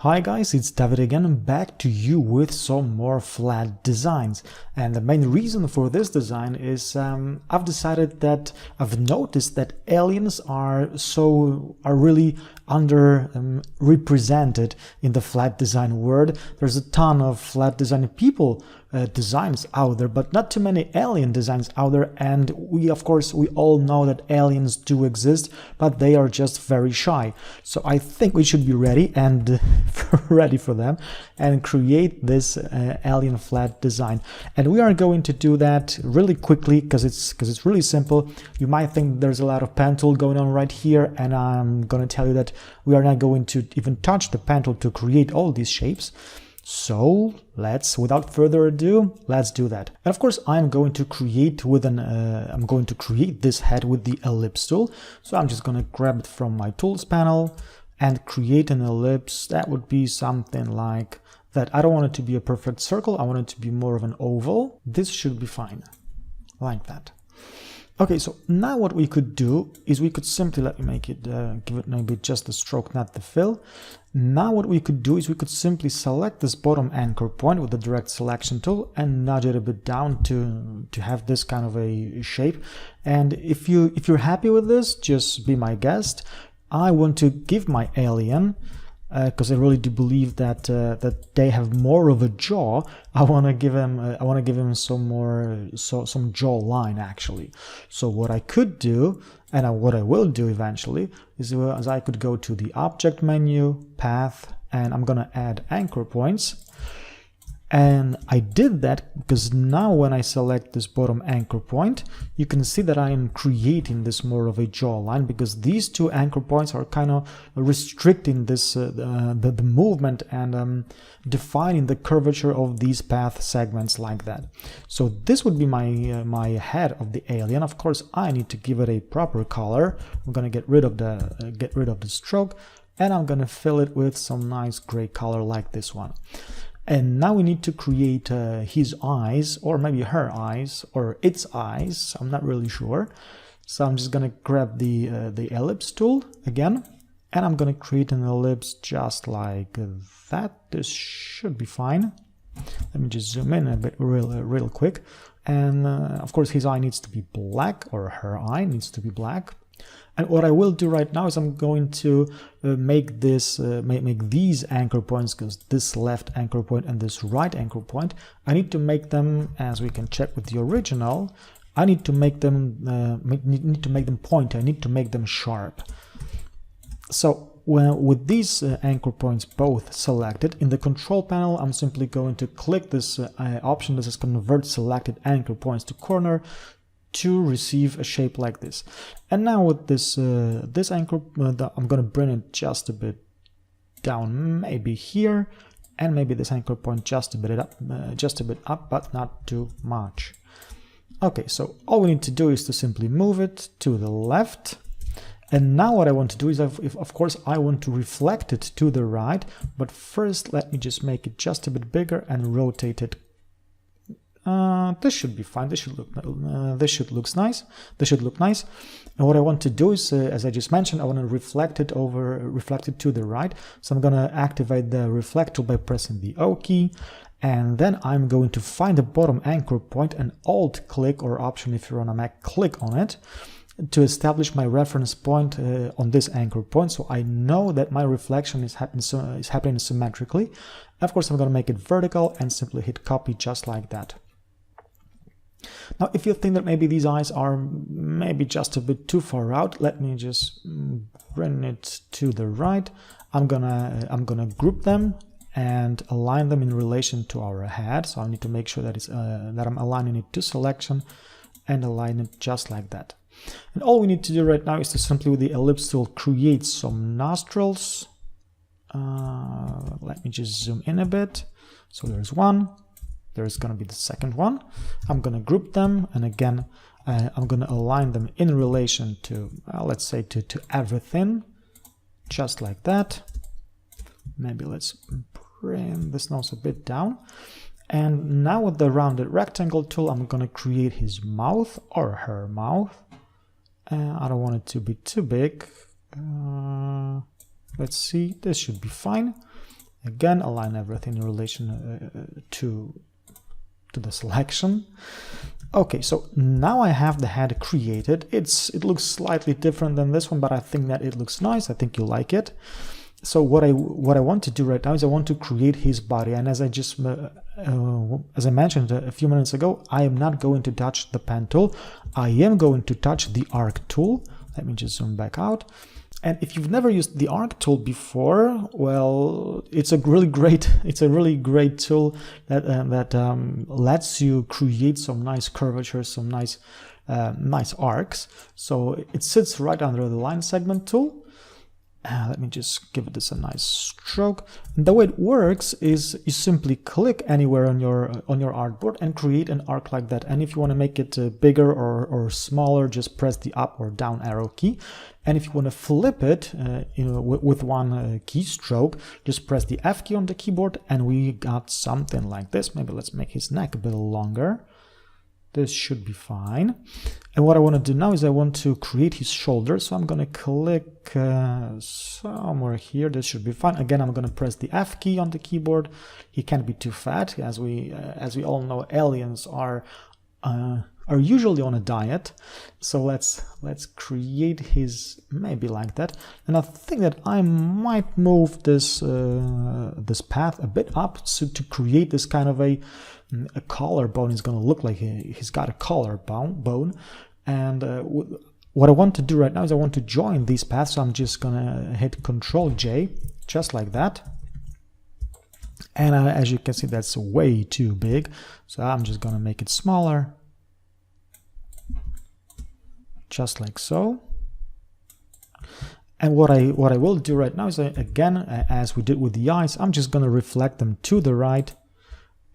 Hi guys, it's David again, back to you with some more flat designs. And the main reason for this design is I've noticed that aliens are really under represented in the flat design world. There's a ton of flat design people designs out there, but not too many alien designs out there. And we all know that aliens do exist, but they are just very shy. So I think we should be ready and ready for them and create this alien flat design. And we are going to do that really quickly because it's really simple. You might think there's a lot of pen tool going on right here, and I'm going to tell you that we are not going to even touch the pen tool to create all these shapes. So without further ado, let's do that. And of course, I'm going to create this head with the ellipse tool. So I'm just going to grab it from my tools panel and create an ellipse. That would be something like that. I don't want it to be a perfect circle. I want it to be more of an oval. This should be fine, like that. Okay, so now what we could do is we could simply, let me make it, give it maybe just the stroke, not the fill. Now what we could do is we could simply select this bottom anchor point with the direct selection tool and nudge it a bit down to have this kind of a shape. And if you're happy with this, just be my guest. I want to give my alien, because I really do believe that they have more of a jaw. I want to give him some jaw line actually. So what I could do, and what I will do eventually, is I could go to the object menu, path, and I'm gonna add anchor points. And I did that because now when I select this bottom anchor point, you can see that I am creating this more of a jawline, because these two anchor points are kind of restricting this the movement and defining the curvature of these path segments like that. So this would be my head of the alien. Of course, I need to give it a proper color. I'm gonna get rid of the stroke, and I'm gonna fill it with some nice gray color like this one. And now we need to create his eyes, or maybe her eyes, or its eyes. I'm not really sure. So I'm just gonna grab the ellipse tool again, and I'm gonna create an ellipse just like that. This should be fine. Let me just zoom in a bit real quick. And of course, his eye needs to be black, or her eye needs to be black. And what I will do right now is I'm going to make these anchor points, because this left anchor point and this right anchor point, I need to make them, as we can check with the original, I need to make them pointy. I need to make them sharp. So with these anchor points both selected, in the control panel, I'm simply going to click this option. This is convert selected anchor points to corner, to receive a shape like this. And now with this anchor, I'm going to bring it just a bit down, maybe here, and maybe this anchor point just a bit up, but not too much. Okay, so all we need to do is to simply move it to the left. And now what I want to do is, of course, I want to reflect it to the right, but first let me just make it just a bit bigger and rotate it. This should be fine. This should look nice. And what I want to do is, as I just mentioned, I want to reflect it to the right. So I'm going to activate the reflect tool by pressing the O key, and then I'm going to find the bottom anchor point and Alt click, or Option if you're on a Mac, click on it to establish my reference point on this anchor point, so I know that my reflection is happening symmetrically. Of course, I'm going to make it vertical and simply hit copy just like that. Now, if you think that maybe these eyes are maybe just a bit too far out, let me just bring it to the right. I'm gonna group them and align them in relation to our head. So I need to make sure that that I'm aligning it to selection and align it just like that. And all we need to do right now is to simply, with the ellipse tool, create some nostrils. Let me just zoom in a bit. So there's one. There's going to be the second one. I'm going to group them, and again, I'm going to align them in relation to, let's say, to everything, just like that. Maybe let's bring this nose a bit down. And now with the rounded rectangle tool, I'm going to create his mouth, or her mouth. I don't want it to be too big. Let's see, this should be fine. Again, align everything in relation to the selection. Okay, so now I have the head created. It looks slightly different than this one, but I think that it looks nice. I think you like it. So what I want to do right now is I want to create his body, and as I just as I mentioned a few minutes ago, I am not going to touch the pen tool. I am going to touch the arc tool. Let me just zoom back out. And if you've never used the arc tool before, well, it's a really great tool that lets you create some nice curvatures, some nice arcs. So it sits right under the line segment tool. Let me just give this a nice stroke. And the way it works is you simply click anywhere on your artboard and create an arc like that. And if you want to make it bigger or smaller, just press the up or down arrow key. And if you want to flip it, with one keystroke, just press the F key on the keyboard, and we got something like this. Maybe let's make his neck a bit longer. This should be fine. And what I want to do now is I want to create his shoulder. So I'm going to click somewhere here. This should be fine. Again, I'm going to press the F key on the keyboard. He can't be too fat. As we all know, aliens are usually on a diet. So let's create his, maybe like that. And I think that I might move this this path a bit up to create this kind of a collarbone. Is going to look like he's got a collarbone. And what I want to do right now is I want to join these paths. So I'm just going to hit Control J, just like that. And as you can see, that's way too big. So I'm just going to make it smaller. Just like so. And what I will do right now is, again, as we did with the eyes, I'm just going to reflect them to the right,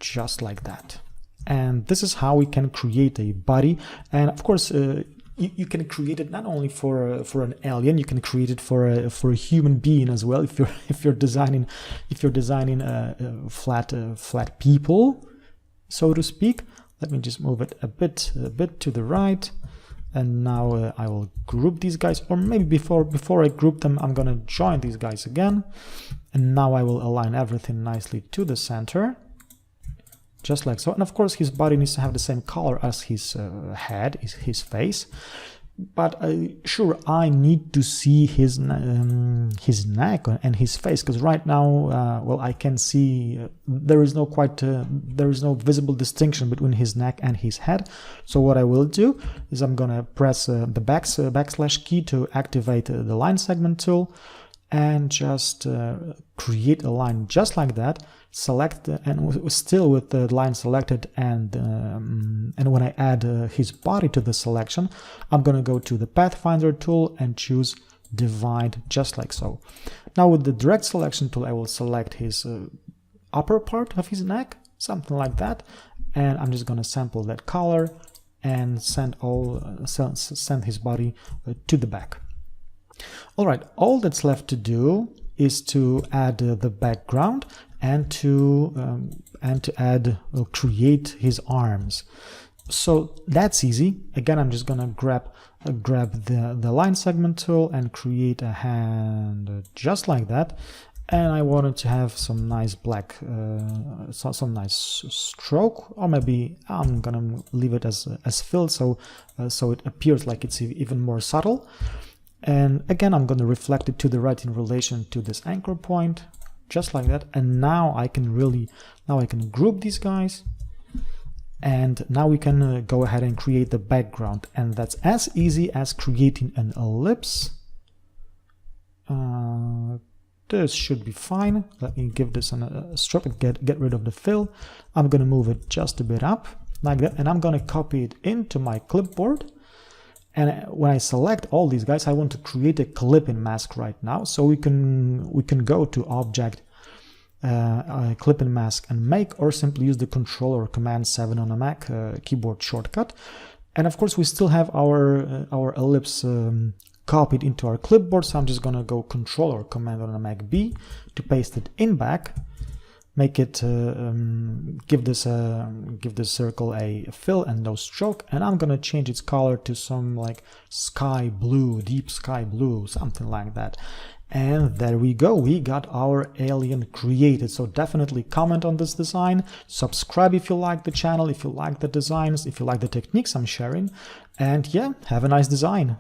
just like that. And this is how we can create a body. And of course, you can create it not only for an alien, you can create it for a human being as well. If you're designing flat people, so to speak. Let me just move it a bit to the right. And now I will group these guys, or maybe before I group them, I'm gonna join these guys again. And now I will align everything nicely to the center, just like so. And of course, his body needs to have the same color as his head, his face. But sure, I need to see his neck and his face, because right now, well, I can see there is no visible distinction between his neck and his head. So what I will do is I'm gonna press the backslash key to activate the line segment tool, and just create a line just like that. Select and still with the line selected, and when I add his body to the selection, I'm going to go to the Pathfinder tool and choose Divide, just like so. Now with the direct selection tool, I will select his upper part of his neck, something like that, and I'm just going to sample that color and send his body to the back. All right, all that's left to do is to add the background and to create his arms. So that's easy. Again, I'm just gonna grab the line segment tool and create a hand just like that. And I wanted to have some nice black, some nice stroke, or maybe I'm gonna leave it as fill, so it appears like it's even more subtle. And again, I'm going to reflect it to the right in relation to this anchor point, just like that. And now I can group these guys, and now we can go ahead and create the background. And that's as easy as creating an ellipse. This should be fine. Let me give this a stroke and get rid of the fill. I'm going to move it just a bit up like that, and I'm going to copy it into my clipboard. And when I select all these guys, I want to create a clipping mask right now. So we can go to Object, Clipping Mask and Make, or simply use the Control or Command 7 on a Mac keyboard shortcut. And of course, we still have our ellipse copied into our clipboard. So I'm just going to go Control or Command on a Mac B to paste it in back. Make it give this circle a fill and no stroke, and I'm gonna change its color to some like sky blue, deep sky blue, something like that. And there we go, we got our alien created. So definitely comment on this design, subscribe if you like the channel, if you like the designs, if you like the techniques I'm sharing, and yeah, have a nice design.